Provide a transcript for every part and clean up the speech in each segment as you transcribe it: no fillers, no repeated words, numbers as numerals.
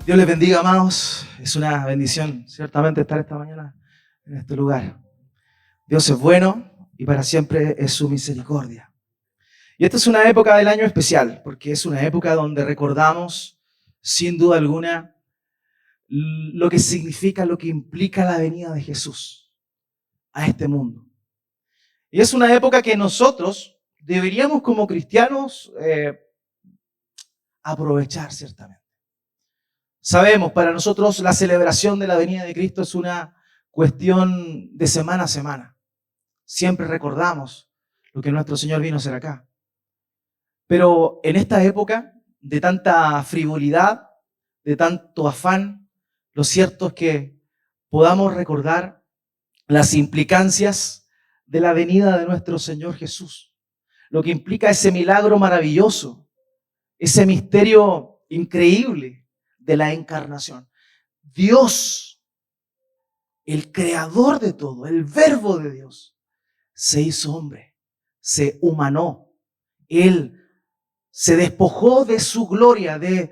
Dios les bendiga, amados. Es una bendición, ciertamente, estar esta mañana en este lugar. Dios es bueno y para siempre es su misericordia. Y esta es una época del año especial, porque es una época donde recordamos, sin duda alguna, lo que significa, lo que implica la venida de Jesús a este mundo. Y es una época que nosotros deberíamos, como cristianos, aprovechar ciertamente. Sabemos, para nosotros la celebración de la venida de Cristo es una cuestión de semana a semana. Siempre recordamos lo que nuestro Señor vino a hacer acá. Pero en esta época de tanta frivolidad, de tanto afán, lo cierto es que podamos recordar las implicancias de la venida de nuestro Señor Jesús. Lo que implica ese milagro maravilloso, ese misterio increíble de la encarnación. Dios, el creador de todo, el verbo de Dios, se hizo hombre, se humanó. Él se despojó de su gloria, de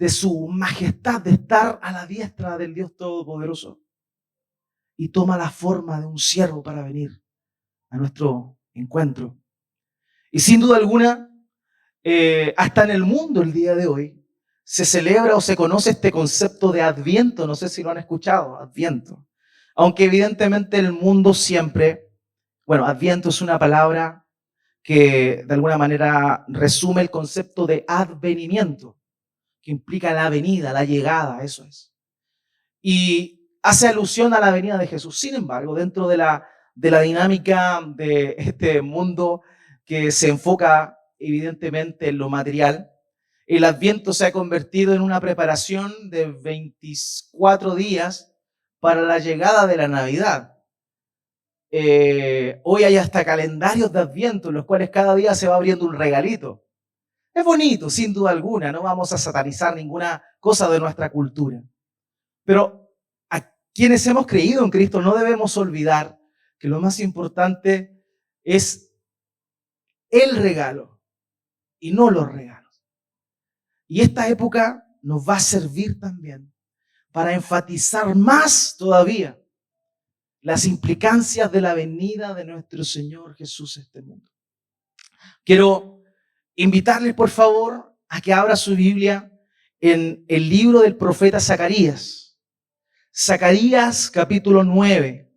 su majestad, de estar a la diestra del Dios Todopoderoso. Y toma la forma de un siervo para venir a nuestro encuentro. Y sin duda alguna, hasta en el mundo el día de hoy, se celebra o se conoce este concepto de Adviento. No sé si lo han escuchado, Adviento. Aunque evidentemente el mundo siempre, Adviento es una palabra que de alguna manera resume el concepto de advenimiento, que implica la venida, la llegada, eso es. Y hace alusión a la venida de Jesús. Sin embargo, dentro de la dinámica de este mundo que se enfoca evidentemente en lo material, el Adviento se ha convertido en una preparación de 24 días para la llegada de la Navidad. Hoy hay hasta calendarios de Adviento en los cuales cada día se va abriendo un regalito. Es bonito, sin duda alguna, no vamos a satanizar ninguna cosa de nuestra cultura. Pero a quienes hemos creído en Cristo no debemos olvidar que lo más importante es el regalo y no los regalos. Y esta época nos va a servir también para enfatizar más todavía las implicancias de la venida de nuestro Señor Jesús a este mundo. Quiero invitarles, por favor, a que abra su Biblia en el libro del profeta Zacarías. Zacarías capítulo 9.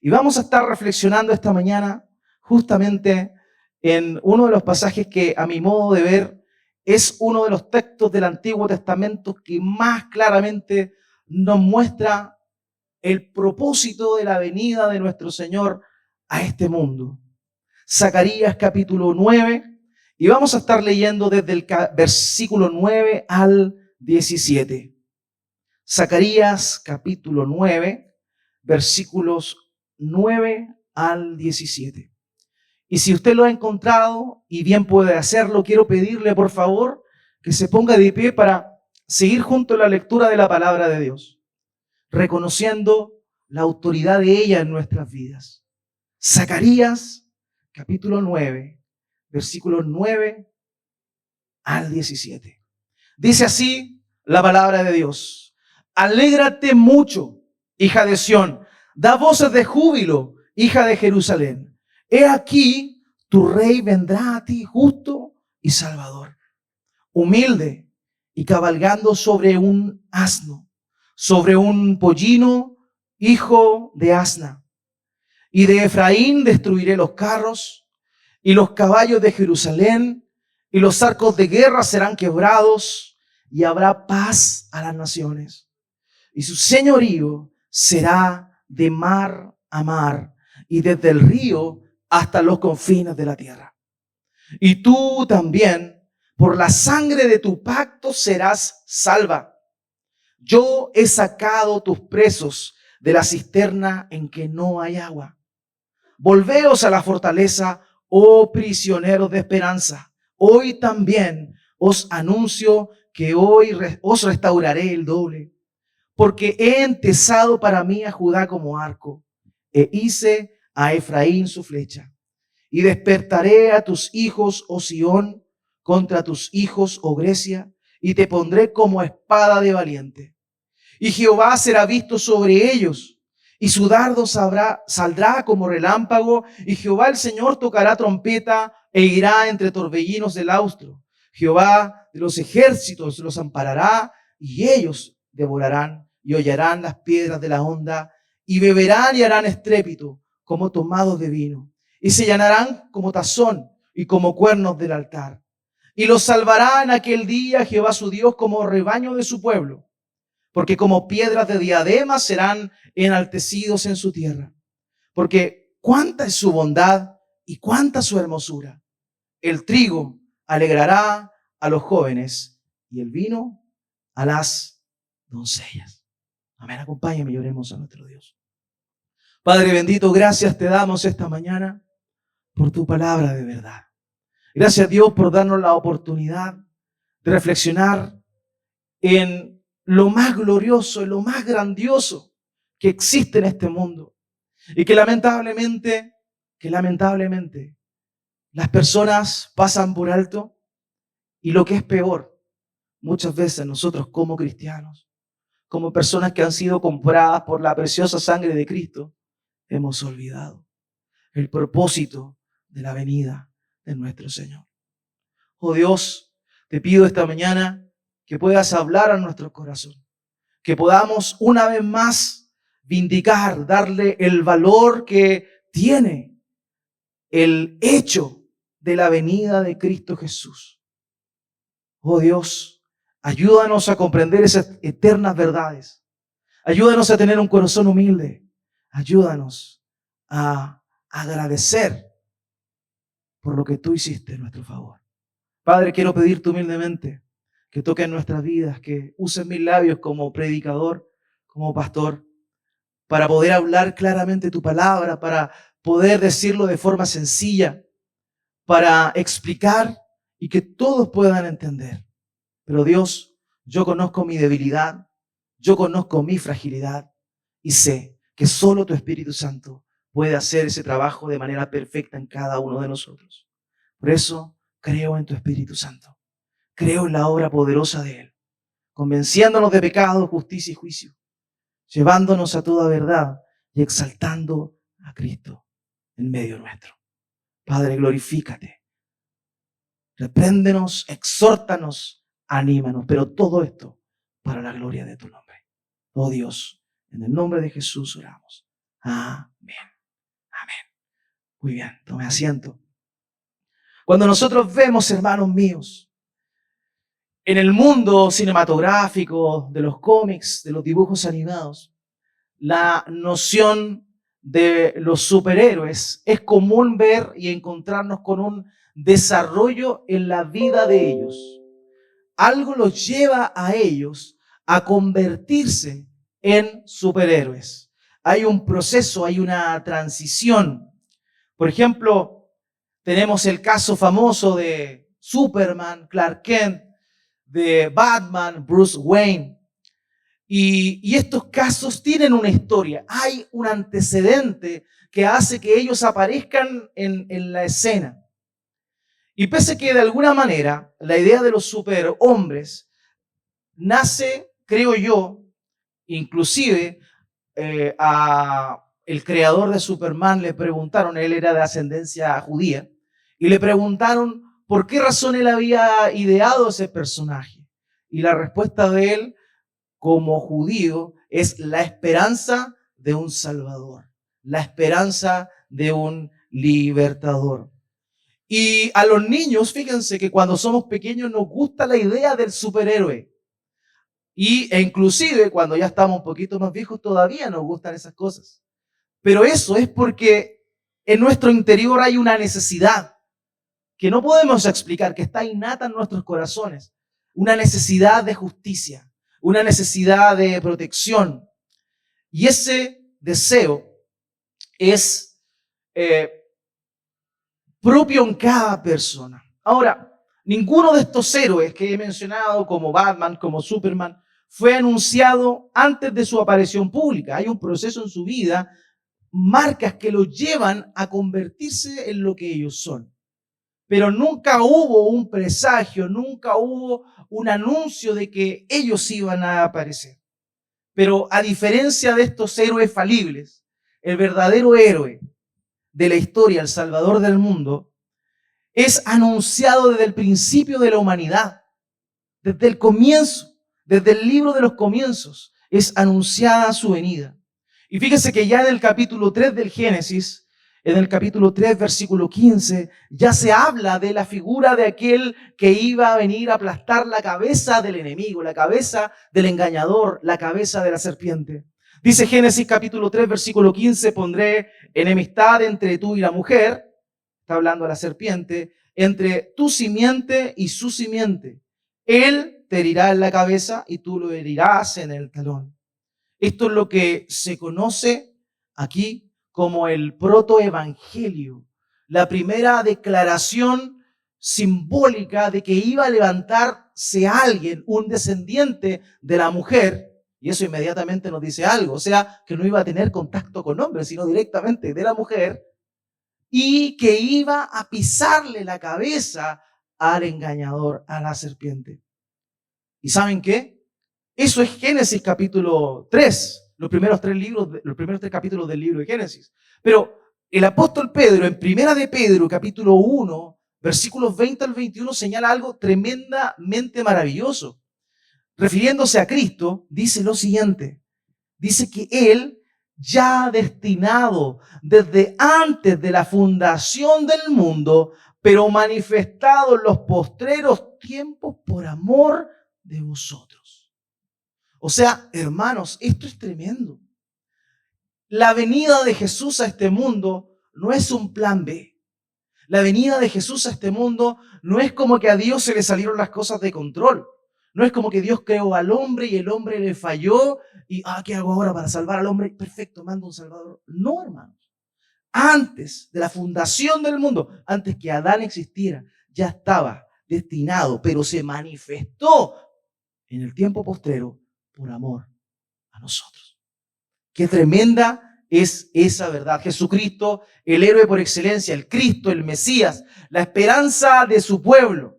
Y vamos a estar reflexionando esta mañana justamente en uno de los pasajes que, a mi modo de ver, es uno de los textos del Antiguo Testamento que más claramente nos muestra el propósito de la venida de nuestro Señor a este mundo. Zacarías capítulo 9, y vamos a estar leyendo desde el versículo 9 al 17. Zacarías capítulo 9, versículos 9 al 17. Y si usted lo ha encontrado y bien puede hacerlo, quiero pedirle por favor que se ponga de pie para seguir junto a la lectura de la palabra de Dios, reconociendo la autoridad de ella en nuestras vidas. Zacarías capítulo 9, versículos 9 al 17. Dice así la palabra de Dios: alégrate mucho, hija de Sión, da voces de júbilo, hija de Jerusalén. He aquí, tu rey vendrá a ti justo y salvador, humilde y cabalgando sobre un asno, sobre un pollino, hijo de asna. Y de Efraín destruiré los carros y los caballos de Jerusalén, y los arcos de guerra serán quebrados, y habrá paz a las naciones. Y su señorío será de mar a mar, y desde el río hasta los confines de la tierra. Y tú también, por la sangre de tu pacto, serás salva. Yo he sacado tus presos de la cisterna en que no hay agua. Volveos a la fortaleza, oh prisioneros de esperanza. Hoy también os anuncio que hoy os restauraré el doble, porque he entesado para mí a Judá como arco, e hice a Efraín su flecha. Y despertaré a tus hijos, oh Sión, contra tus hijos, oh Grecia, y te pondré como espada de valiente. Y Jehová será visto sobre ellos, y su dardo saldrá como relámpago, y Jehová el Señor tocará trompeta e irá entre torbellinos del austro. Jehová de los ejércitos los amparará, y ellos devorarán y hollarán las piedras de la honda, y beberán y harán estrépito como tomados de vino, y se llenarán como tazón y como cuernos del altar. Y los salvará en aquel día Jehová su Dios como rebaño de su pueblo, porque como piedras de diadema serán enaltecidos en su tierra. Porque cuánta es su bondad y cuánta su hermosura. El trigo alegrará a los jóvenes y el vino a las doncellas. Amén, acompáñame y oremos a nuestro Dios. Padre bendito, gracias te damos esta mañana por tu palabra de verdad. Gracias Dios por darnos la oportunidad de reflexionar en lo más glorioso, en lo más grandioso que existe en este mundo. Y que lamentablemente las personas pasan por alto, y lo que es peor, muchas veces nosotros como cristianos, como personas que han sido compradas por la preciosa sangre de Cristo, hemos olvidado el propósito de la venida de nuestro Señor. Oh Dios, te pido esta mañana que puedas hablar a nuestro corazón, que podamos una vez más vindicar, darle el valor que tiene el hecho de la venida de Cristo Jesús. Oh Dios, ayúdanos a comprender esas eternas verdades. Ayúdanos a tener un corazón humilde. Ayúdanos a agradecer por lo que tú hiciste en nuestro favor. Padre, quiero pedirte humildemente que toques nuestras vidas, que uses mis labios como predicador, como pastor, para poder hablar claramente tu palabra, para poder decirlo de forma sencilla, para explicar y que todos puedan entender. Pero Dios, yo conozco mi debilidad, yo conozco mi fragilidad y sé que solo tu Espíritu Santo puede hacer ese trabajo de manera perfecta en cada uno de nosotros. Por eso creo en tu Espíritu Santo. Creo en la obra poderosa de Él, convenciéndonos de pecado, justicia y juicio, llevándonos a toda verdad y exaltando a Cristo en medio nuestro. Padre, glorifícate. Repréndenos, exhórtanos, anímanos, pero todo esto para la gloria de tu nombre. Oh Dios, en el nombre de Jesús oramos. Amén. Amén. Muy bien, tome asiento. Cuando nosotros vemos, hermanos míos, en el mundo cinematográfico, de los cómics, de los dibujos animados, la noción de los superhéroes es común ver y encontrarnos con un desarrollo en la vida de ellos. Algo los lleva a ellos a convertirse en superhéroes. Hay un proceso, hay una transición. Por ejemplo, tenemos el caso famoso de Superman, Clark Kent, de Batman, Bruce Wayne. Y estos casos tienen una historia. Hay un antecedente que hace que ellos aparezcan en la escena. Y pese que de alguna manera la idea de los superhombres nace, creo yo, inclusive a el creador de Superman le preguntaron, él era de ascendencia judía, y le preguntaron por qué razón él había ideado ese personaje. Y la respuesta de él, como judío, es la esperanza de un salvador, la esperanza de un libertador. Y a los niños, fíjense que cuando somos pequeños nos gusta la idea del superhéroe. E inclusive cuando ya estamos un poquito más viejos todavía nos gustan esas cosas. Pero eso es porque en nuestro interior hay una necesidad que no podemos explicar, que está innata en nuestros corazones. Una necesidad de justicia, una necesidad de protección. Y ese deseo es propio en cada persona. Ahora, ninguno de estos héroes que he mencionado, como Batman, como Superman, fue anunciado antes de su aparición pública. Hay un proceso en su vida, marcas que los llevan a convertirse en lo que ellos son. pero nunca hubo un presagio, nunca hubo un anuncio de que ellos iban a aparecer. Pero a diferencia de estos héroes falibles, el verdadero héroe de la historia, el Salvador del mundo, es anunciado desde el principio de la humanidad, desde el comienzo, desde el libro de los comienzos, es anunciada su venida. Y fíjense que ya en el capítulo 3 del Génesis, en el capítulo 3, versículo 15, ya se habla de la figura de aquel que iba a venir a aplastar la cabeza del enemigo, la cabeza del engañador, la cabeza de la serpiente. Dice Génesis capítulo 3, versículo 15, pondré enemistad entre tú y la mujer, está hablando a la serpiente, entre tu simiente y su simiente. Él te herirá en la cabeza y tú lo herirás en el talón. Esto es lo que se conoce aquí como el protoevangelio, la primera declaración simbólica de que iba a levantarse alguien, un descendiente de la mujer, y eso inmediatamente nos dice algo, o sea, que no iba a tener contacto con hombres, sino directamente de la mujer, y que iba a pisarle la cabeza al engañador, a la serpiente. ¿Y saben qué? Eso es Génesis capítulo 3, los primeros tres capítulos del libro de Génesis. Pero el apóstol Pedro, en Primera de Pedro, capítulo 1, versículos 20 al 21, señala algo tremendamente maravilloso. Refiriéndose a Cristo, dice lo siguiente. Dice que Él ya ha destinado desde antes de la fundación del mundo, pero manifestado en los postreros tiempos por amor de vosotros. O sea, hermanos, esto es tremendo. La venida de Jesús a este mundo no es un plan B. La venida de Jesús a este mundo no es como que a Dios se le salieron las cosas de control. No es como que Dios creó al hombre y el hombre le falló y, ¿qué hago ahora para salvar al hombre? Perfecto, mando un salvador. No, hermanos. Antes de la fundación del mundo, antes que Adán existiera, ya estaba destinado, pero se manifestó en el tiempo postrero por amor a nosotros. Qué tremenda es esa verdad. Jesucristo, el héroe por excelencia, el Cristo, el Mesías, la esperanza de su pueblo,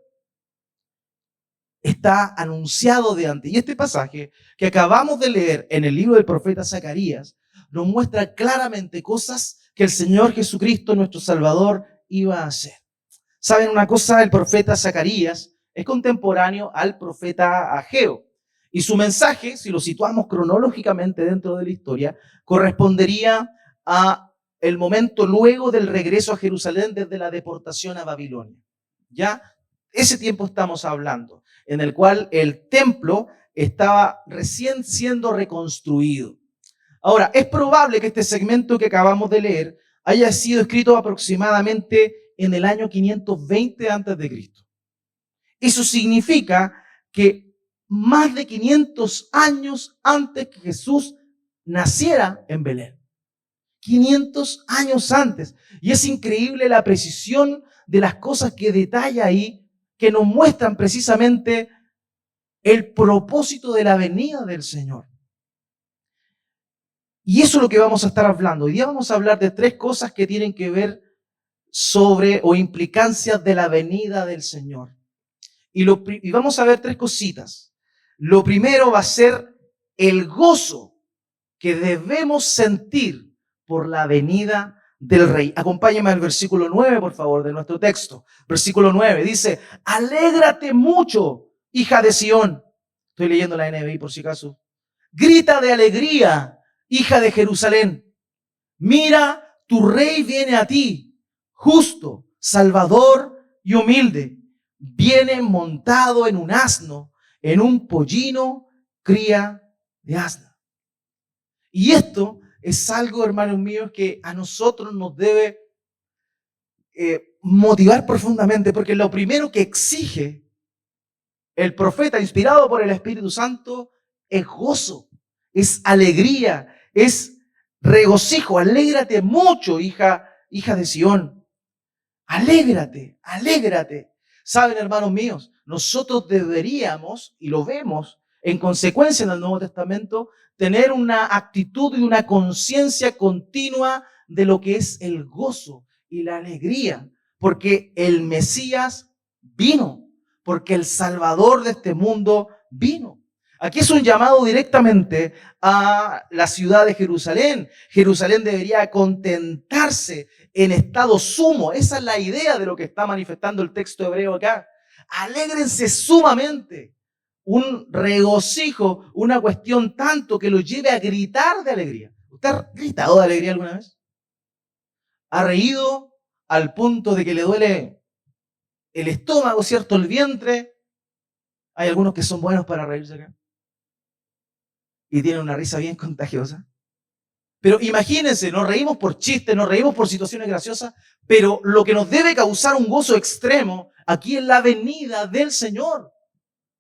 está anunciado de antes. Y este pasaje que acabamos de leer en el libro del profeta Zacarías nos muestra claramente cosas que el Señor Jesucristo, nuestro Salvador, iba a hacer. ¿Saben una cosa? El profeta Zacarías es contemporáneo al profeta Ageo. Y su mensaje, si lo situamos cronológicamente dentro de la historia, correspondería a el momento luego del regreso a Jerusalén desde la deportación a Babilonia. ¿Ya? Ese tiempo estamos hablando, en el cual el templo estaba recién siendo reconstruido. Ahora, es probable que este segmento que acabamos de leer haya sido escrito aproximadamente en el año 520 a.C. Eso significa que más de 500 años antes que Jesús naciera en Belén. 500 años antes. Y es increíble la precisión de las cosas que detalla ahí, que nos muestran precisamente el propósito de la venida del Señor. Y eso es lo que vamos a estar hablando. Hoy día vamos a hablar de tres cosas que tienen que ver sobre o implicancias de la venida del Señor. Y vamos a ver tres cositas. Lo primero va a ser el gozo que debemos sentir por la venida del Rey. Acompáñame al versículo 9, por favor, de nuestro texto. Versículo 9 dice, alégrate mucho, hija de Sión. Estoy leyendo la NBI por si acaso. Grita de alegría, hija de Jerusalén. Mira, tu Rey viene a ti, justo, salvador y humilde. Viene montado en un asno, en un pollino, cría de asno. Y esto es algo, hermanos míos, que a nosotros nos debe motivar profundamente, porque lo primero que exige el profeta inspirado por el Espíritu Santo es gozo, es alegría, es regocijo. Alégrate mucho, hija de Sión. Alégrate, alégrate. Saben, hermanos míos, nosotros deberíamos, y lo vemos en consecuencia en el Nuevo Testamento, tener una actitud y una conciencia continua de lo que es el gozo y la alegría. porque el Mesías vino, porque el Salvador de este mundo vino. Aquí es un llamado directamente a la ciudad de Jerusalén. Jerusalén debería contentarse en estado sumo. Esa es la idea de lo que está manifestando el texto hebreo acá. Alégrense sumamente. Un regocijo, una cuestión tanto que los lleve a gritar de alegría. ¿Usted ha gritado de alegría alguna vez? ¿Ha reído al punto de que le duele el estómago, cierto, el vientre? Hay algunos que son buenos para reírse acá y tienen una risa bien contagiosa. Pero imagínense, nos reímos por chistes, nos reímos por situaciones graciosas, pero lo que nos debe causar un gozo extremo aquí es la venida del Señor.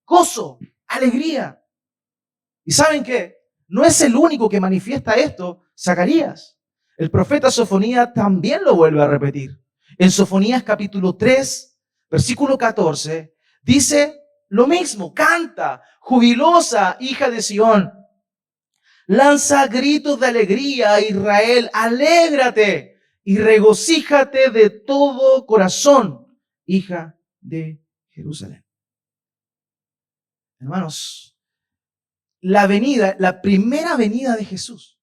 Gozo, alegría. ¿Y saben qué? No es el único que manifiesta esto, Zacarías. El profeta Sofonías también lo vuelve a repetir. En Sofonías capítulo 3, versículo 14, dice lo mismo: canta, jubilosa hija de Sión. Lanza gritos de alegría, Israel, alégrate y regocíjate de todo corazón, hija de Jerusalén. Hermanos, la primera venida de Jesús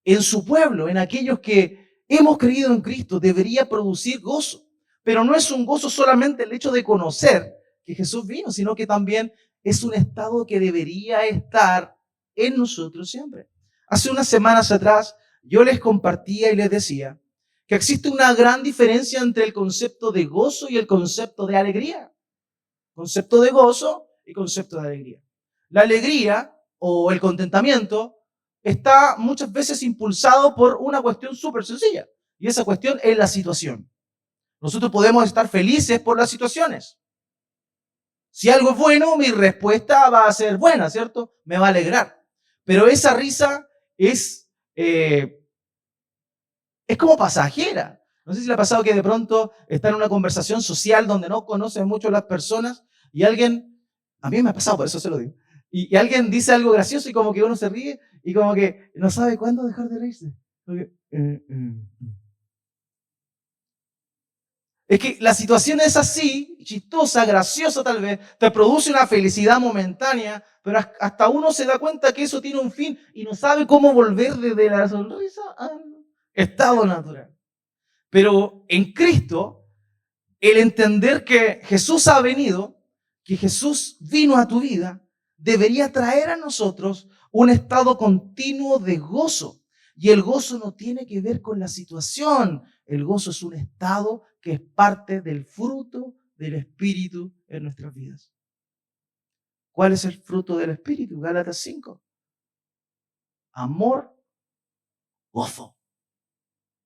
en su pueblo, en aquellos que hemos creído en Cristo, debería producir gozo. Pero no es un gozo solamente el hecho de conocer que Jesús vino, sino que también es un estado que debería estar en nosotros siempre. Hace unas semanas atrás yo les compartía y les decía que existe una gran diferencia entre el concepto de gozo y el concepto de alegría. Concepto de gozo y concepto de alegría. La alegría o el contentamiento está muchas veces impulsado por una cuestión súper sencilla, y esa cuestión es la situación. Nosotros podemos estar felices por las situaciones. Si algo es bueno, mi respuesta va a ser buena, ¿cierto? Me va a alegrar. Pero esa risa es como pasajera. No sé si le ha pasado que de pronto está en una conversación social donde no conocen mucho a las personas y alguien, a mí me ha pasado, por eso se lo digo, y alguien dice algo gracioso y como que uno se ríe y como que no sabe cuándo dejar de reírse. Es que la situación es así, chistosa, graciosa tal vez, te produce una felicidad momentánea, pero hasta uno se da cuenta que eso tiene un fin y no sabe cómo volver desde la sonrisa al estado natural. Pero en Cristo, el entender que Jesús ha venido, que Jesús vino a tu vida, debería traer a nosotros un estado continuo de gozo. Y el gozo no tiene que ver con la situación. El gozo es un estado que es parte del fruto del Espíritu en nuestras vidas. ¿Cuál es el fruto del Espíritu? Gálatas 5. Amor, gozo.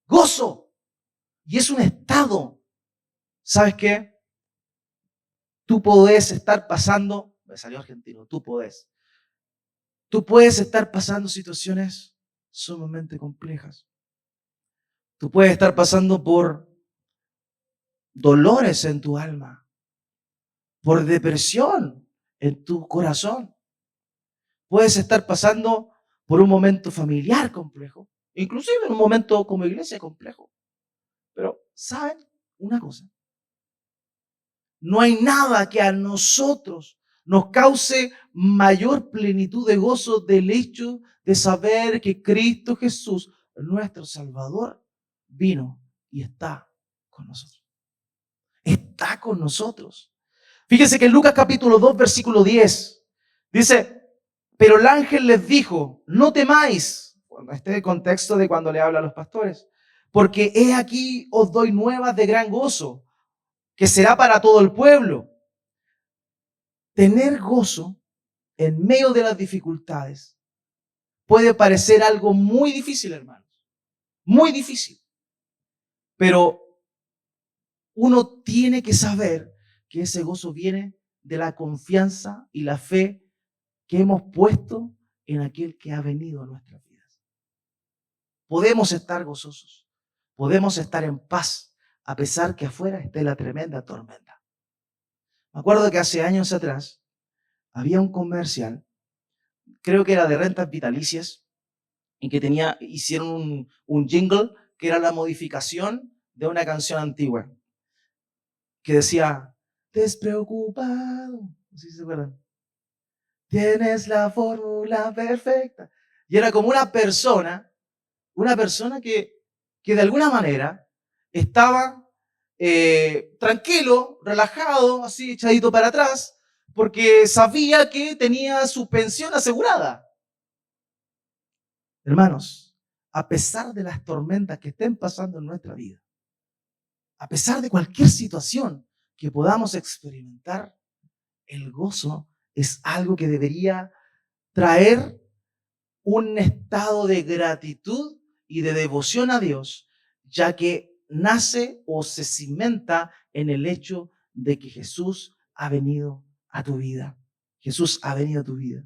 Gozo. Y es un estado. ¿Sabes qué? Tú podés estar pasando, me salió argentino, tú puedes estar pasando situaciones sumamente complejas. Tú puedes estar pasando por dolores en tu alma, por depresión en tu corazón. Puedes estar pasando por un momento familiar complejo, inclusive en un momento como iglesia complejo. Pero, ¿saben una cosa? No hay nada que a nosotros nos cause mayor plenitud de gozo del hecho de saber que Cristo Jesús, nuestro Salvador, vino y está con nosotros. Está con nosotros. Fíjense que en Lucas capítulo 2, versículo 10, dice, pero el ángel les dijo, no temáis, cuando este contexto de cuando le habla a los pastores, porque he aquí os doy nuevas de gran gozo, que será para todo el pueblo. Tener gozo en medio de las dificultades puede parecer algo muy difícil, hermanos. Muy difícil. Pero uno tiene que saber que ese gozo viene de la confianza y la fe que hemos puesto en aquel que ha venido a nuestras vidas. Podemos estar gozosos. Podemos estar en paz a pesar que afuera esté la tremenda tormenta. Me acuerdo que hace años atrás había un comercial, creo que era de rentas vitalicias, en que hicieron un jingle que era la modificación de una canción antigua. que decía, despreocupado, no sé si se acuerdan, tienes la fórmula perfecta. Y era como una persona que de alguna manera estaba tranquilo, relajado, así echadito para atrás, porque sabía que tenía su pensión asegurada. Hermanos, a pesar de las tormentas que estén pasando en nuestra vida, a pesar de cualquier situación que podamos experimentar, el gozo es algo que debería traer un estado de gratitud y de devoción a Dios, ya que nace o se cimenta en el hecho de que Jesús ha venido a tu vida. Jesús ha venido a tu vida.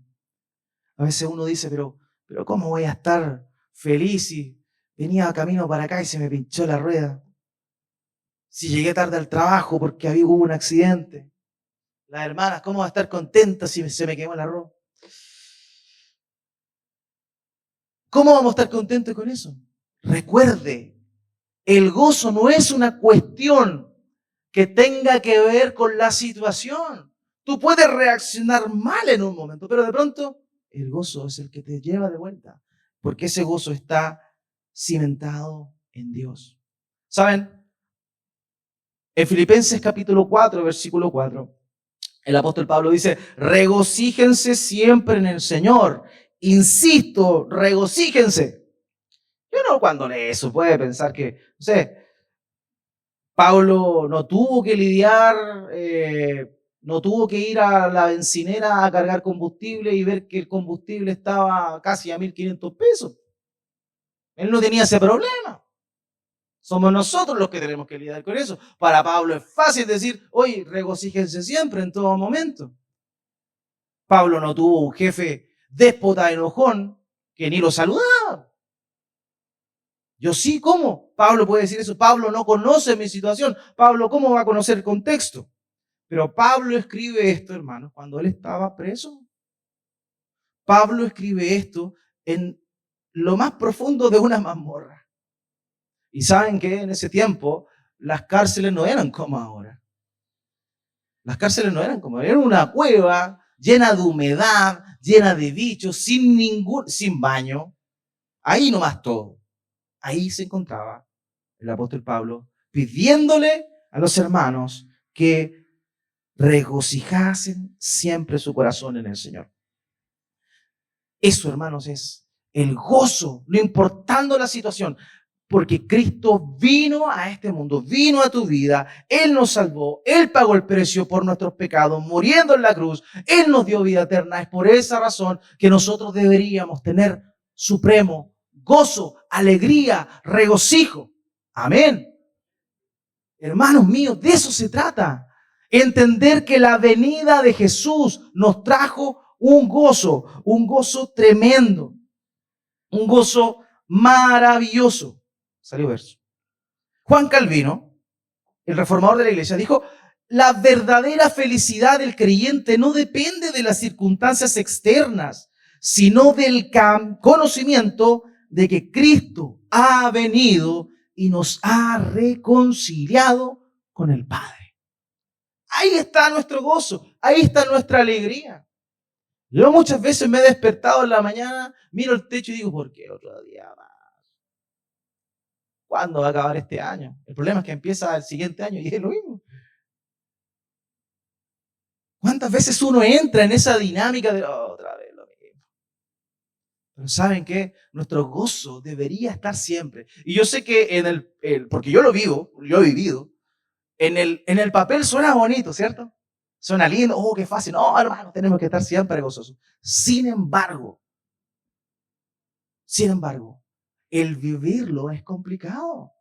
A veces uno dice, pero ¿cómo voy a estar feliz si venía camino para acá y se me pinchó la rueda? Si llegué tarde al trabajo porque hubo un accidente. Las hermanas, ¿cómo va a estar contenta si se me quemó el arroz? ¿Cómo vamos a estar contentos con eso? Recuerde, el gozo no es una cuestión que tenga que ver con la situación. Tú puedes reaccionar mal en un momento, pero de pronto el gozo es el que te lleva de vuelta, porque ese gozo está cimentado en Dios. ¿Saben? En Filipenses capítulo 4, versículo 4, el apóstol Pablo dice, regocíjense siempre en el Señor. Insisto, regocíjense. Y uno cuando lee eso puede pensar que, no sé, Pablo no tuvo que lidiar, no tuvo que ir a la bencinera a cargar combustible y ver que el combustible estaba casi a 1.500 pesos. Él no tenía ese problema. Somos nosotros los que tenemos que lidiar con eso. Para Pablo es fácil decir, oye, regocíjense siempre, en todo momento. Pablo no tuvo un jefe déspota, enojón, que ni lo saludaba. Yo sí, ¿cómo? Pablo puede decir eso. Pablo no conoce mi situación. Pablo, ¿cómo va a conocer el contexto? Pero Pablo escribe esto, hermanos, cuando él estaba preso. Pablo escribe esto en lo más profundo de una mazmorra. Y saben que en ese tiempo las cárceles no eran como ahora. Las cárceles no eran como ahora. Era una cueva llena de humedad, llena de bichos, sin baño. Ahí nomás todo. Ahí se encontraba el apóstol Pablo pidiéndole a los hermanos que regocijasen siempre su corazón en el Señor. Eso, hermanos, es el gozo, no importando la situación, porque Cristo vino a este mundo, vino a tu vida, Él nos salvó, Él pagó el precio por nuestros pecados, muriendo en la cruz, Él nos dio vida eterna. Es por esa razón que nosotros deberíamos tener supremo gozo, alegría, regocijo. Amén. Hermanos míos, de eso se trata. Entender que la venida de Jesús nos trajo un gozo tremendo, un gozo maravilloso. Salió verso. Juan Calvino, el reformador de la iglesia, dijo, la verdadera felicidad del creyente no depende de las circunstancias externas, sino del conocimiento de que Cristo ha venido y nos ha reconciliado con el Padre. Ahí está nuestro gozo, ahí está nuestra alegría. Yo muchas veces me he despertado en la mañana, miro el techo y digo, ¿por qué otro día más? ¿Cuándo va a acabar este año? El problema es que empieza el siguiente año y es lo mismo. ¿Cuántas veces uno entra en esa dinámica de otra vez lo mismo? Pero ¿saben qué? Nuestro gozo debería estar siempre. Y yo sé que porque yo lo vivo, lo he vivido, en el papel suena bonito, ¿cierto? Suena lindo, oh, qué fácil. No, hermano, tenemos que estar siempre gozosos. Sin embargo, el vivirlo es complicado.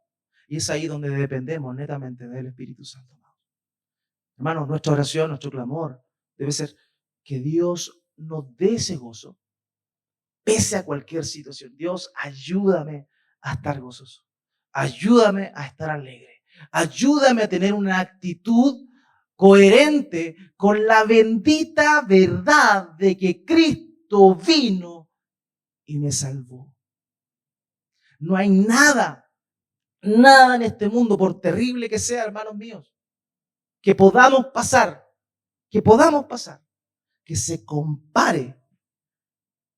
Y es ahí donde dependemos netamente del Espíritu Santo. Hermanos, nuestra oración, nuestro clamor debe ser que Dios nos dé ese gozo, pese a cualquier situación. Dios, ayúdame a estar gozoso. Ayúdame a estar alegre. Ayúdame a tener una actitud coherente con la bendita verdad de que Cristo vino y me salvó. No hay nada en este mundo, por terrible que sea, hermanos míos, que podamos pasar, que se compare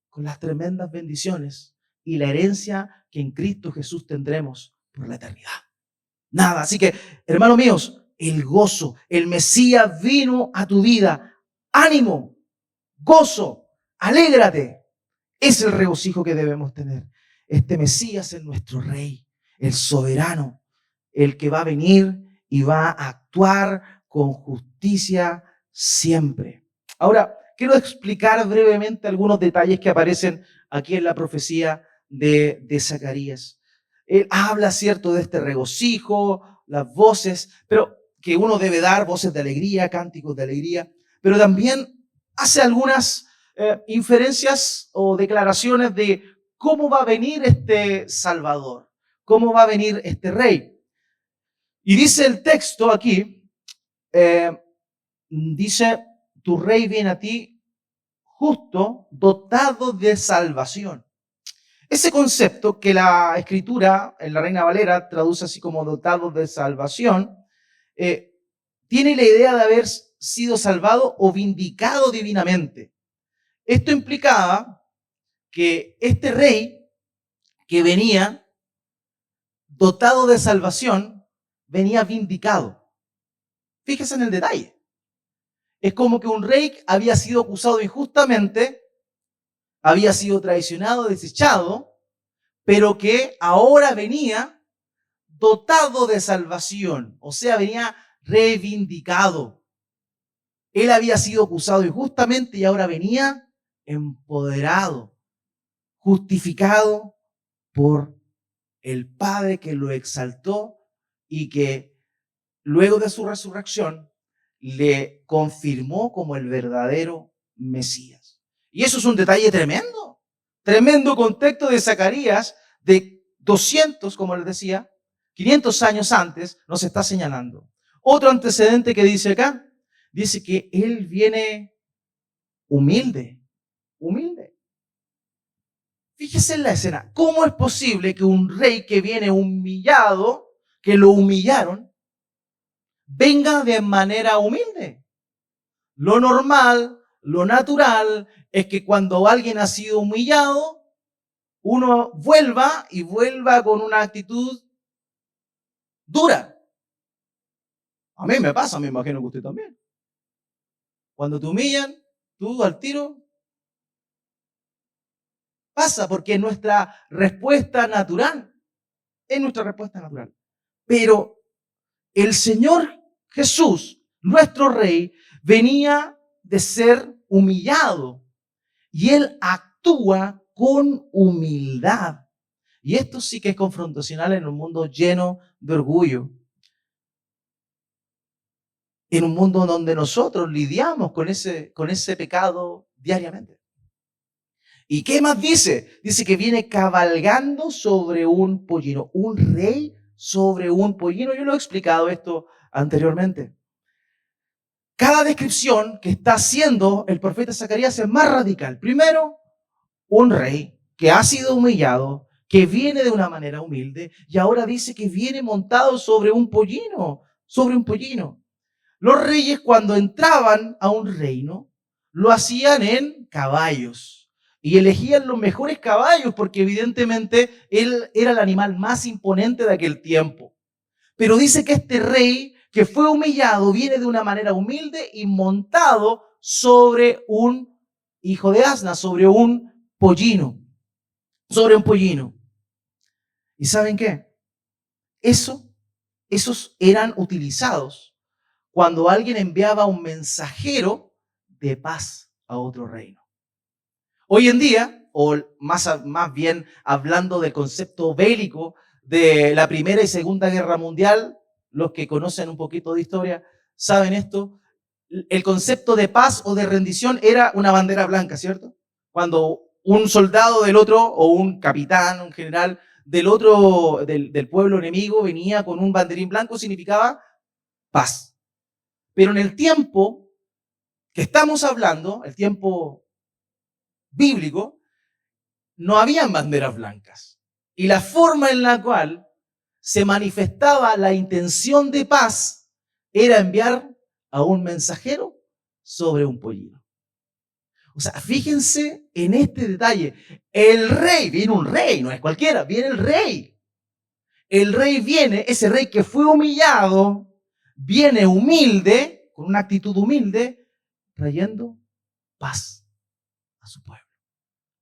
con las tremendas bendiciones y la herencia que en Cristo Jesús tendremos por la eternidad. Nada. Así que, hermanos míos, el gozo, el Mesías vino a tu vida. Ánimo, gozo, alégrate. Es el regocijo que debemos tener. Este Mesías es nuestro Rey, el soberano, el que va a venir y va a actuar con justicia siempre. Ahora, quiero explicar brevemente algunos detalles que aparecen aquí en la profecía de Zacarías. Él habla, cierto, de este regocijo, las voces, pero que uno debe dar, voces de alegría, cánticos de alegría, pero también hace algunas inferencias o declaraciones de cómo va a venir este Salvador, cómo va a venir este Rey. Y dice el texto aquí, dice, tu Rey viene a ti justo, dotado de salvación. Ese concepto que la Escritura, en la Reina Valera, traduce así como dotado de salvación, tiene la idea de haber sido salvado o vindicado divinamente. Esto implicaba que este rey que venía dotado de salvación, venía vindicado. Fíjese en el detalle. Es como que un rey había sido acusado injustamente, había sido traicionado, desechado, pero que ahora venía dotado de salvación, o sea, venía reivindicado. Él había sido acusado injustamente y ahora venía empoderado, justificado por el Padre que lo exaltó y que luego de su resurrección le confirmó como el verdadero Mesías. Y eso es un detalle tremendo, tremendo contexto de Zacarías de 200, como les decía, 500 años antes nos está señalando. Otro antecedente que dice acá, dice que él viene humilde. Fíjese en la escena. ¿Cómo es posible que un rey que viene humillado, que lo humillaron, venga de manera humilde? Lo normal, lo natural, es que cuando alguien ha sido humillado, uno vuelva con una actitud dura. A mí me pasa, me imagino que usted también. Cuando te humillan, tú al tiro pasa porque es nuestra respuesta natural. Es nuestra respuesta natural. Pero el Señor Jesús, nuestro Rey, venía de ser humillado y Él actúa con humildad. Y esto sí que es confrontacional en un mundo lleno de orgullo. En un mundo donde nosotros lidiamos con ese pecado diariamente. ¿Y qué más dice? Dice que viene cabalgando sobre un pollino, un rey sobre un pollino. Yo lo he explicado esto anteriormente. Cada descripción que está haciendo el profeta Zacarías es más radical. Primero, un rey que ha sido humillado, que viene de una manera humilde, y ahora dice que viene montado sobre un pollino, Los reyes cuando entraban a un reino, lo hacían en caballos. Y elegían los mejores caballos porque evidentemente él era el animal más imponente de aquel tiempo. Pero dice que este rey que fue humillado viene de una manera humilde y montado sobre un hijo de asna, sobre un pollino. ¿Y saben qué? Esos eran utilizados cuando alguien enviaba un mensajero de paz a otro reino. Hoy en día, o más bien hablando del concepto bélico de la Primera y Segunda Guerra Mundial, los que conocen un poquito de historia saben esto, el concepto de paz o de rendición era una bandera blanca, ¿cierto? Cuando un soldado del otro, o un capitán, un general del otro, del pueblo enemigo, venía con un banderín blanco, significaba paz. Pero en el tiempo que estamos hablando, el tiempo bíblico, no habían banderas blancas. Y la forma en la cual se manifestaba la intención de paz era enviar a un mensajero sobre un pollino. O sea, fíjense en este detalle. El rey, viene un rey, no es cualquiera, viene el rey. El rey viene, ese rey que fue humillado, viene humilde, con una actitud humilde, trayendo paz a su pueblo.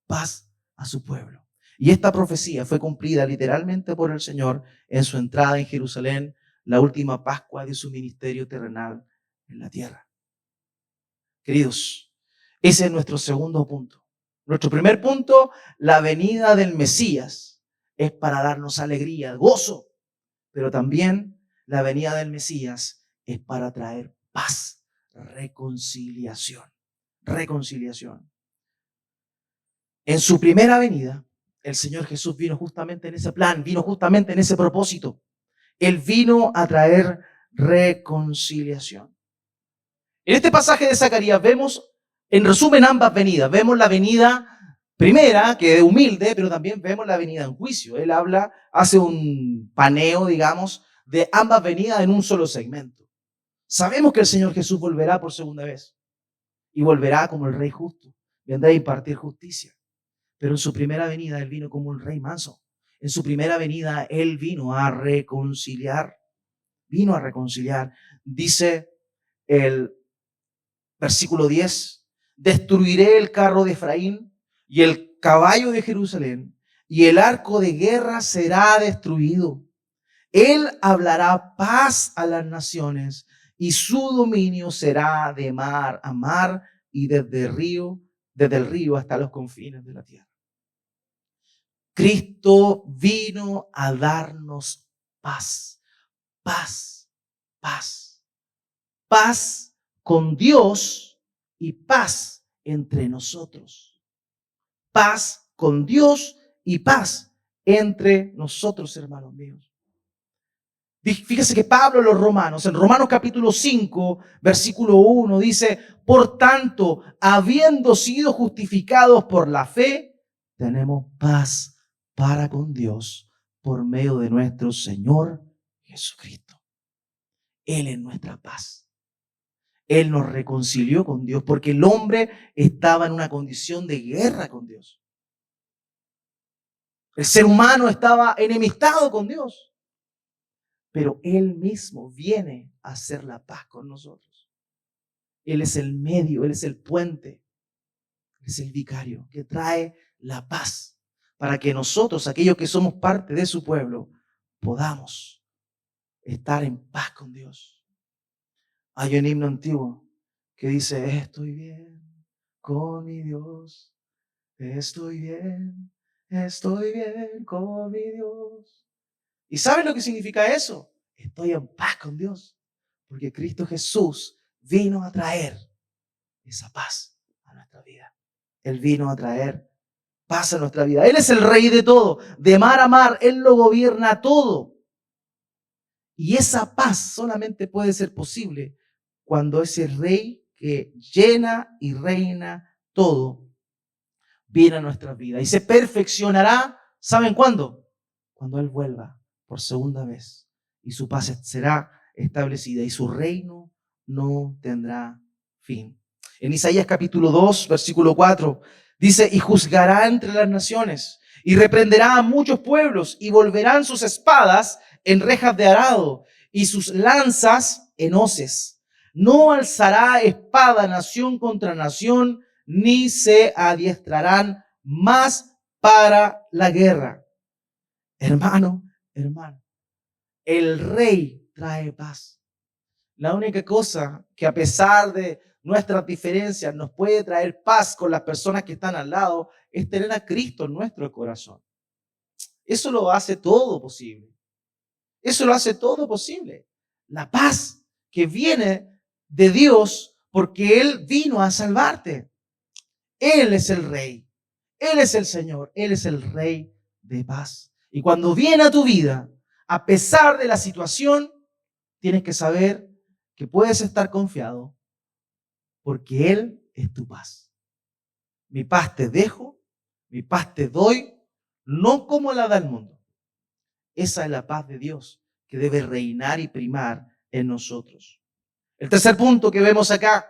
Paz a su pueblo. Y esta profecía fue cumplida literalmente por el Señor en su entrada en Jerusalén, la última Pascua de su ministerio terrenal en la tierra. Queridos, ese es nuestro segundo punto. Nuestro primer punto, la venida del Mesías, es para darnos alegría, gozo, pero también la venida del Mesías es para traer paz, reconciliación. Reconciliación. En su primera venida, el Señor Jesús vino justamente en ese plan, vino justamente en ese propósito. Él vino a traer reconciliación. En este pasaje de Zacarías vemos, en resumen, ambas venidas. Vemos la venida primera, que es humilde, pero también vemos la venida en juicio. Él hace un paneo, digamos, de ambas venidas en un solo segmento. Sabemos que el Señor Jesús volverá por segunda vez y volverá como el Rey justo. Vendrá a impartir justicia. Pero en su primera venida Él vino como un rey manso. En su primera venida Él vino a reconciliar. Vino a reconciliar. Dice el versículo 10, destruiré el carro de Efraín y el caballo de Jerusalén, y el arco de guerra será destruido. Él hablará paz a las naciones, y su dominio será de mar a mar y desde el río hasta los confines de la tierra. Cristo vino a darnos paz, paz, paz, paz con Dios y paz entre nosotros. Paz con Dios y paz entre nosotros, hermanos míos. Fíjese que Pablo en Romanos capítulo 5, versículo 1, dice, por tanto, habiendo sido justificados por la fe, tenemos paz para con Dios por medio de nuestro Señor Jesucristo. Él es nuestra paz. Él nos reconcilió con Dios porque el hombre estaba en una condición de guerra con Dios. El ser humano estaba enemistado con Dios. Pero Él mismo viene a hacer la paz con nosotros. Él es el medio, Él es el puente, Él es el vicario que trae la paz para que nosotros, aquellos que somos parte de su pueblo, podamos estar en paz con Dios. Hay un himno antiguo que dice, estoy bien con mi Dios, estoy bien con mi Dios. ¿Y sabes lo que significa eso? Estoy en paz con Dios, porque Cristo Jesús vino a traer esa paz a nuestra vida. Él vino a traer paz a nuestra vida. Él es el rey de todo, de mar a mar, Él lo gobierna todo. Y esa paz solamente puede ser posible cuando ese rey que llena y reina todo viene a nuestra vida. Y se perfeccionará, ¿saben cuándo? Cuando Él vuelva por segunda vez y su paz será establecida y su reino no tendrá fin. En Isaías capítulo 2, versículo 4, dice, y juzgará entre las naciones y reprenderá a muchos pueblos y volverán sus espadas en rejas de arado y sus lanzas en hoces. No alzará espada nación contra nación, ni se adiestrarán más para la guerra. Hermano, el rey trae paz. La única cosa que a pesar de nuestras diferencias nos puede traer paz con las personas que están al lado es tener a Cristo en nuestro corazón. Eso lo hace todo posible. Eso lo hace todo posible. La paz que viene de Dios porque Él vino a salvarte. Él es el Rey. Él es el Señor. Él es el Rey de paz. Y cuando viene a tu vida, a pesar de la situación, tienes que saber que puedes estar confiado porque Él es tu paz. Mi paz te dejo, mi paz te doy, no como la da el mundo. Esa es la paz de Dios que debe reinar y primar en nosotros. El tercer punto que vemos acá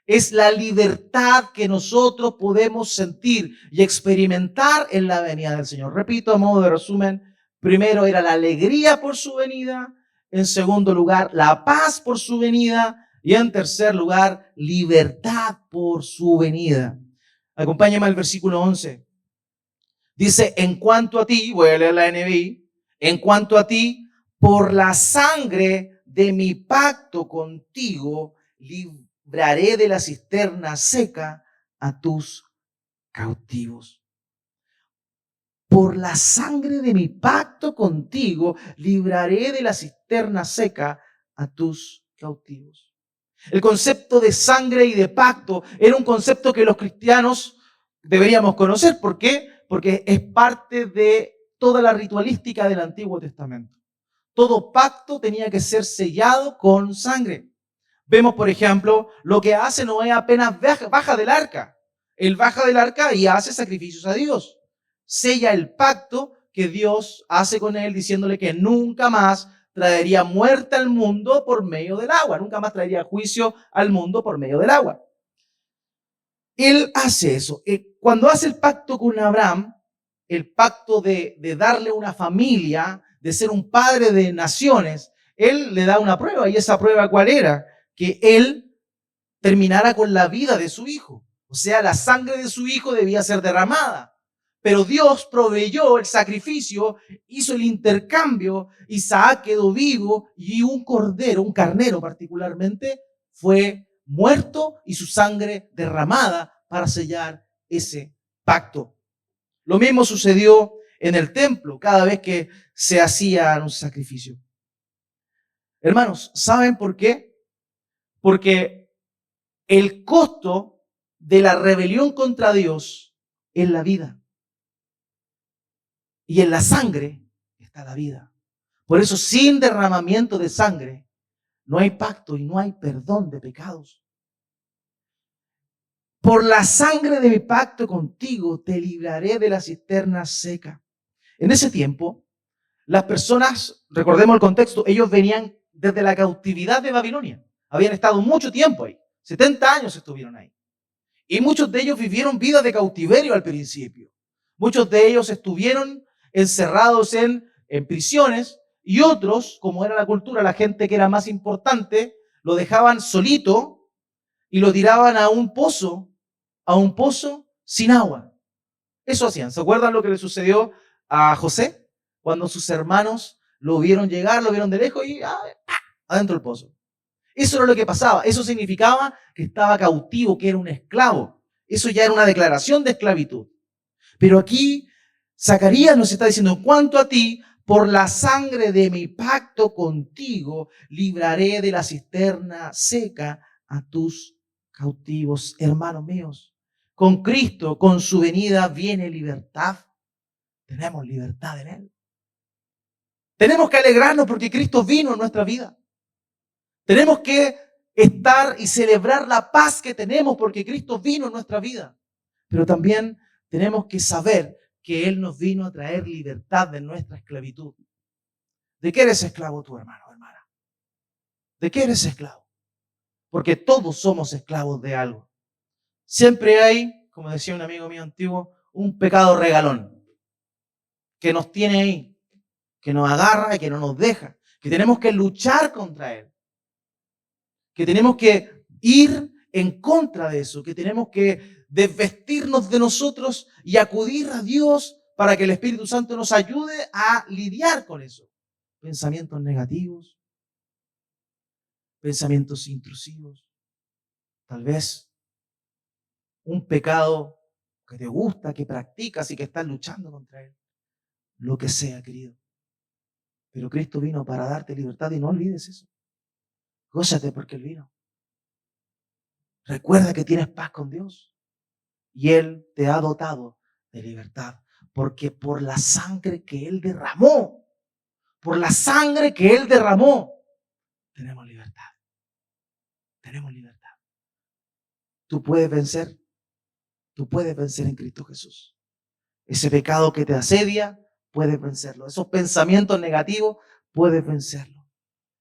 es la libertad que nosotros podemos sentir y experimentar en la venida del Señor. Repito, a modo de resumen, primero era la alegría por su venida, en segundo lugar, la paz por su venida y en tercer lugar, libertad por su venida. Acompáñame al versículo 11. Dice, en cuanto a ti, voy a leer la NBI, en cuanto a ti, por la sangre de mi pacto contigo, libraré de la cisterna seca a tus cautivos. Por la sangre de mi pacto contigo, libraré de la cisterna seca a tus cautivos. El concepto de sangre y de pacto era un concepto que los cristianos deberíamos conocer. ¿Por qué? Porque es parte de toda la ritualística del Antiguo Testamento. Todo pacto tenía que ser sellado con sangre. Vemos, por ejemplo, lo que hace Noé apenas baja del arca. Él baja del arca y hace sacrificios a Dios. Sella el pacto que Dios hace con él, diciéndole que nunca más traería muerte al mundo por medio del agua. Nunca más traería juicio al mundo por medio del agua. Él hace eso. Cuando hace el pacto con Abraham, el pacto de darle una familia, de ser un padre de naciones, él le da una prueba. ¿Y esa prueba cuál era? Que él terminara con la vida de su hijo. O sea, la sangre de su hijo debía ser derramada. Pero Dios proveyó el sacrificio, hizo el intercambio, Isaac quedó vivo y un cordero, un carnero particularmente, fue muerto y su sangre derramada para sellar ese pacto. Lo mismo sucedió en el templo cada vez que se hacía un sacrificio. Hermanos, ¿saben por qué? Porque el costo de la rebelión contra Dios es la vida. Y en la sangre está la vida. Por eso, sin derramamiento de sangre, no hay pacto y no hay perdón de pecados. Por la sangre de mi pacto contigo, te libraré de la cisterna seca. En ese tiempo, las personas, recordemos el contexto, ellos venían desde la cautividad de Babilonia. Habían estado mucho tiempo ahí. 70 años estuvieron ahí. Y muchos de ellos vivieron vidas de cautiverio al principio. Muchos de ellos estuvieron encerrados en prisiones y otros, como era la cultura, la gente que era más importante, lo dejaban solito y lo tiraban a un pozo sin agua. Eso hacían. ¿Se acuerdan lo que le sucedió a José? Cuando sus hermanos lo vieron llegar, lo vieron de lejos y adentro del pozo. Eso era lo que pasaba. Eso significaba que estaba cautivo, que era un esclavo. Eso ya era una declaración de esclavitud. Pero aquí Zacarías nos está diciendo, en cuanto a ti, por la sangre de mi pacto contigo, libraré de la cisterna seca a tus cautivos. Hermanos míos, con Cristo, con su venida, viene libertad. Tenemos libertad en Él. Tenemos que alegrarnos porque Cristo vino en nuestra vida. Tenemos que estar y celebrar la paz que tenemos porque Cristo vino en nuestra vida. Pero también tenemos que saber que Él nos vino a traer libertad de nuestra esclavitud. ¿De qué eres esclavo tú, hermano, hermana? ¿De qué eres esclavo? Porque todos somos esclavos de algo. Siempre hay, como decía un amigo mío antiguo, un pecado regalón que nos tiene ahí, que nos agarra y que no nos deja, que tenemos que luchar contra él, que tenemos que ir en contra de eso, que tenemos que desvestirnos de nosotros y acudir a Dios para que el Espíritu Santo nos ayude a lidiar con eso. Pensamientos negativos, pensamientos intrusivos, tal vez un pecado que te gusta, que practicas y que estás luchando contra él. Lo que sea, querido. Pero Cristo vino para darte libertad y no olvides eso. Gózate porque Él vino. Recuerda que tienes paz con Dios y Él te ha dotado de libertad. Porque por la sangre que Él derramó, por la sangre que Él derramó, tenemos libertad. Tenemos libertad. Tú puedes vencer. Tú puedes vencer en Cristo Jesús. Ese pecado que te asedia, puedes vencerlo. Esos pensamientos negativos, puedes vencerlo.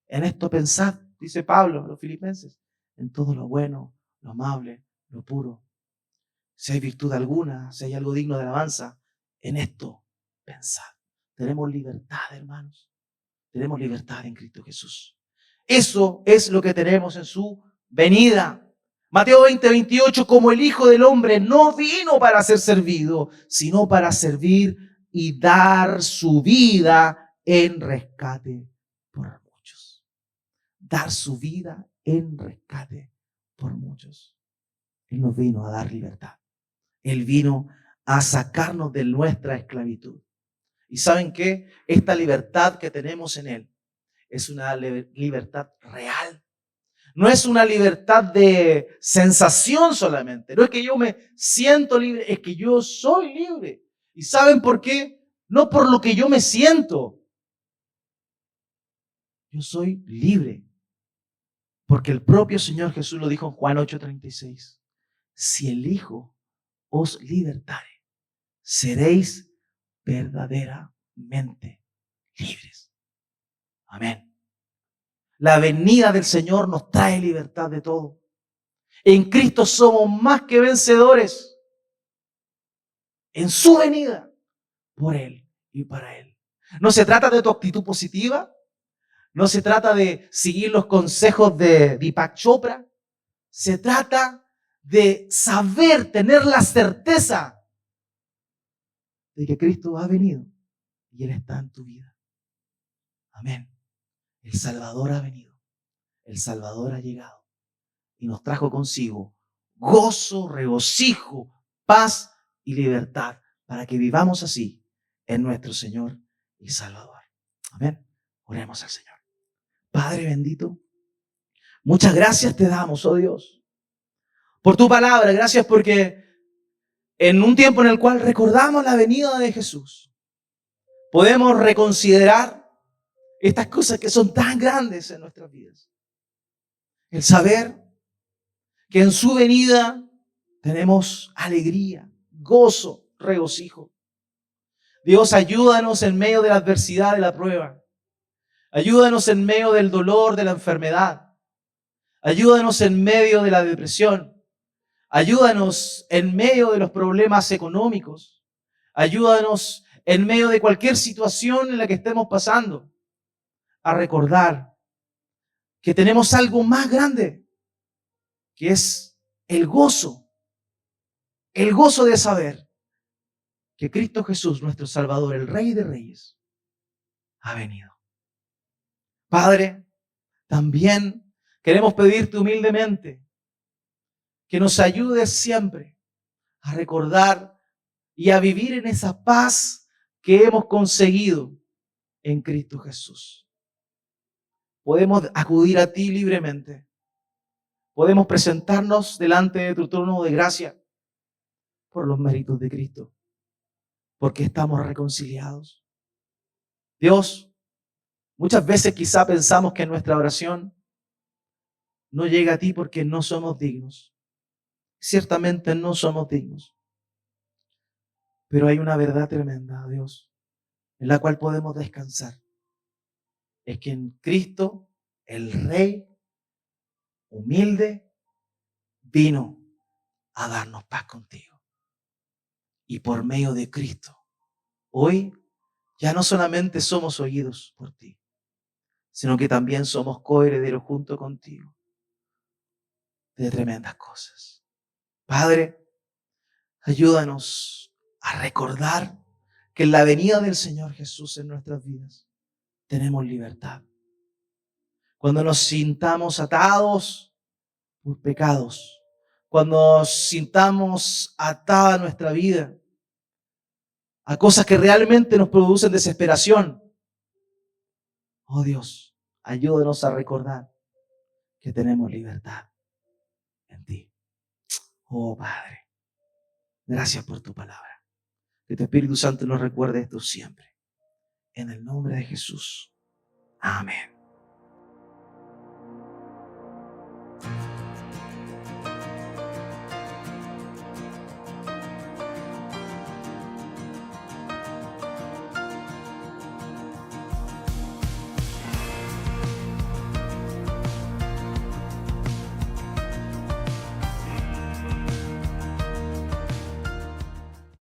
En esto pensad, dice Pablo a los filipenses, en todo lo bueno, lo amable, lo puro. Si hay virtud alguna, si hay algo digno de alabanza, en esto pensad. Tenemos libertad, hermanos. Tenemos libertad en Cristo Jesús. Eso es lo que tenemos en su venida. Mateo 20:28, como el Hijo del Hombre no vino para ser servido, sino para servir y dar su vida en rescate por muchos. Dar su vida en rescate por muchos. Él nos vino a dar libertad. Él vino a sacarnos de nuestra esclavitud. ¿Y saben qué? Esta libertad que tenemos en Él es una libertad real. No es una libertad de sensación solamente. No es que yo me siento libre, es que yo soy libre. ¿Y saben por qué? No por lo que yo me siento. Yo soy libre. Porque el propio Señor Jesús lo dijo en Juan 8:36. Si el Hijo os libertare, seréis verdaderamente libres. Amén. La venida del Señor nos trae libertad de todo. En Cristo somos más que vencedores. En su venida, por Él y para Él. No se trata de tu actitud positiva. No se trata de seguir los consejos de Deepak Chopra. Se trata de saber, tener la certeza de que Cristo ha venido y Él está en tu vida. Amén. El Salvador ha venido. El Salvador ha llegado y nos trajo consigo gozo, regocijo, paz y libertad para que vivamos así en nuestro Señor y Salvador. Amén. Oremos al Señor. Padre bendito, muchas gracias te damos, oh Dios, por tu palabra. Gracias porque en un tiempo en el cual recordamos la venida de Jesús, podemos reconsiderar estas cosas que son tan grandes en nuestras vidas. El saber que en su venida tenemos alegría, gozo, regocijo. Dios, ayúdanos en medio de la adversidad, de la prueba. Ayúdanos en medio del dolor, de la enfermedad. Ayúdanos en medio de la depresión. Ayúdanos en medio de los problemas económicos. Ayúdanos en medio de cualquier situación en la que estemos pasando a recordar que tenemos algo más grande, que es el gozo de saber que Cristo Jesús, nuestro Salvador, el Rey de Reyes, ha venido. Padre, también queremos pedirte humildemente que nos ayudes siempre a recordar y a vivir en esa paz que hemos conseguido en Cristo Jesús. Podemos acudir a ti libremente. Podemos presentarnos delante de tu trono de gracia por los méritos de Cristo, porque estamos reconciliados. Dios, muchas veces quizá pensamos que nuestra oración no llega a ti porque no somos dignos. Ciertamente no somos dignos. Pero hay una verdad tremenda, Dios, en la cual podemos descansar. Es que en Cristo, el Rey humilde, vino a darnos paz contigo. Y por medio de Cristo, hoy ya no solamente somos oídos por ti, sino que también somos coherederos junto contigo de tremendas cosas. Padre, ayúdanos a recordar que en la venida del Señor Jesús en nuestras vidas tenemos libertad. Cuando nos sintamos atados por pecados, cuando nos sintamos atada nuestra vida a cosas que realmente nos producen desesperación, oh Dios, ayúdanos a recordar que tenemos libertad en ti. Oh Padre, gracias por tu palabra. Que tu Espíritu Santo nos recuerde esto siempre. En el nombre de Jesús. Amén.